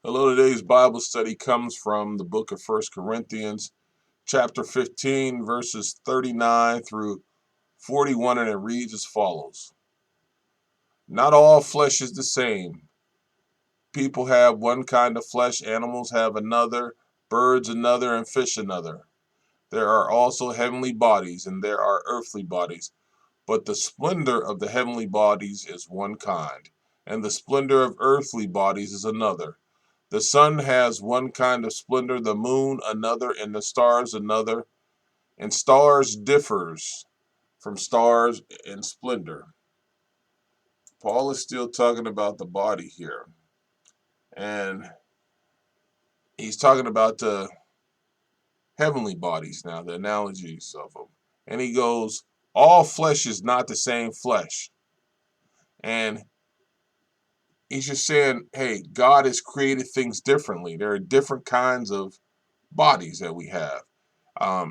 Hello, today's Bible study comes from the book of 1 Corinthians, chapter 15, verses 39 through 41, and it reads as follows. Not all flesh is the same. People have one kind of flesh, animals have another, birds another, and fish another. There are also heavenly bodies, and there are earthly bodies, but the splendor of the heavenly bodies is one kind, and the splendor of earthly bodies is another. The sun has one kind of splendor, the moon another, and the stars another. And stars differs from stars in splendor. Paul is still talking about the body here. And he's talking about the heavenly bodies now, the analogies of them. And he goes, all flesh is not the same flesh. And he's just saying, hey, God has created things differently. There are different kinds of bodies that we have,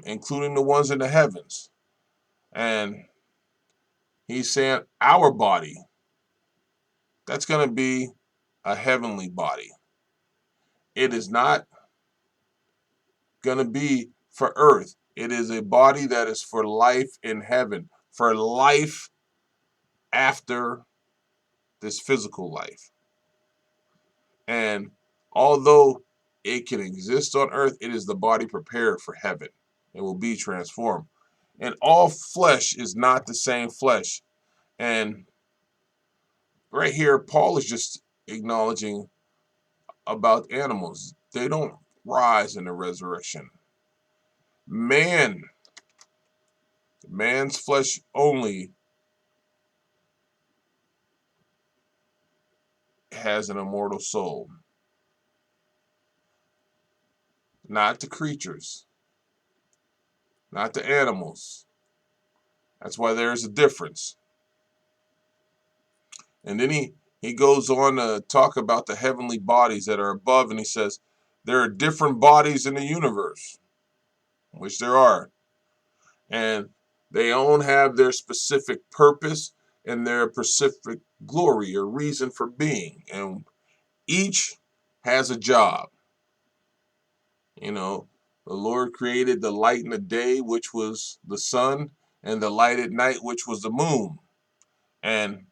including the ones in the heavens. And he's saying our body, that's going to be a heavenly body. It is not going to be for earth. It is a body that is for life in heaven, for life after this physical life. And although it can exist on earth, it is the body prepared for heaven. It will be transformed. And all flesh is not the same flesh. And right here, Paul is just acknowledging about animals. They don't rise in the resurrection. Man's flesh only has an immortal soul, not the creatures, not the animals. That's why there's a difference. And then he goes on to talk about the heavenly bodies that are above, and he says there are different bodies in the universe, which there are. And they all have their specific purpose and their specific glory or reason for being. And each has a job. You know, the Lord created the light in the day, which was the sun, and the light at night, which was the moon. And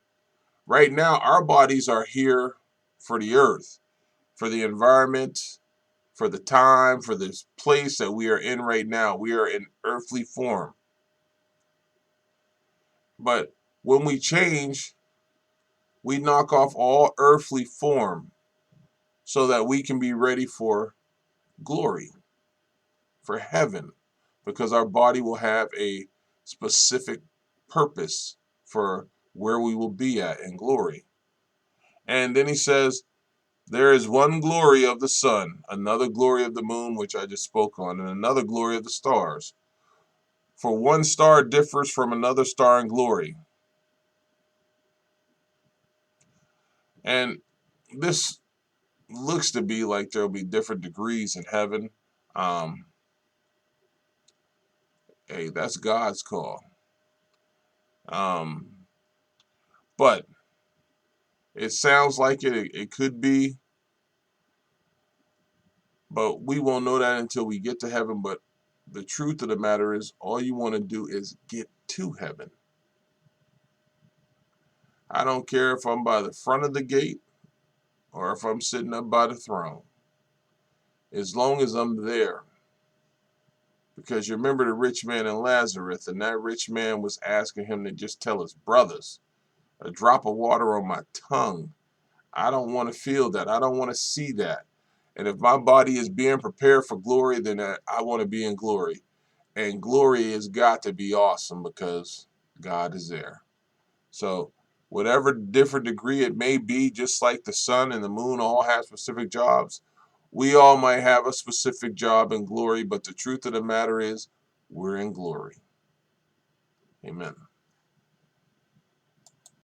right now, our bodies are here for the earth, for the environment, for the time, for this place that we are in right now. We are in earthly form. But when we change, we knock off all earthly form so that we can be ready for glory, for heaven, because our body will have a specific purpose for where we will be at in glory. And then he says, there is one glory of the sun, another glory of the moon, which I just spoke on, and another glory of the stars. For one star differs from another star in glory. And this looks to be like there'll be different degrees in heaven. Um, hey, that's God's call. Um, but it sounds like it could be, but we won't know that until we get to heaven. But the truth of the matter is, all you want to do is get to heaven. I don't care if I'm by the front of the gate or if I'm sitting up by the throne, as long as I'm there. Because you remember the rich man and Lazarus, and that rich man was asking him to just tell his brothers, a drop of water on my tongue. I don't want to feel that. I don't want to see that. And if my body is being prepared for glory, then I want to be in glory. And glory has got to be awesome because God is there. So whatever different degree it may be, just like the sun and the moon all have specific jobs, we all might have a specific job in glory, but the truth of the matter is we're in glory. Amen.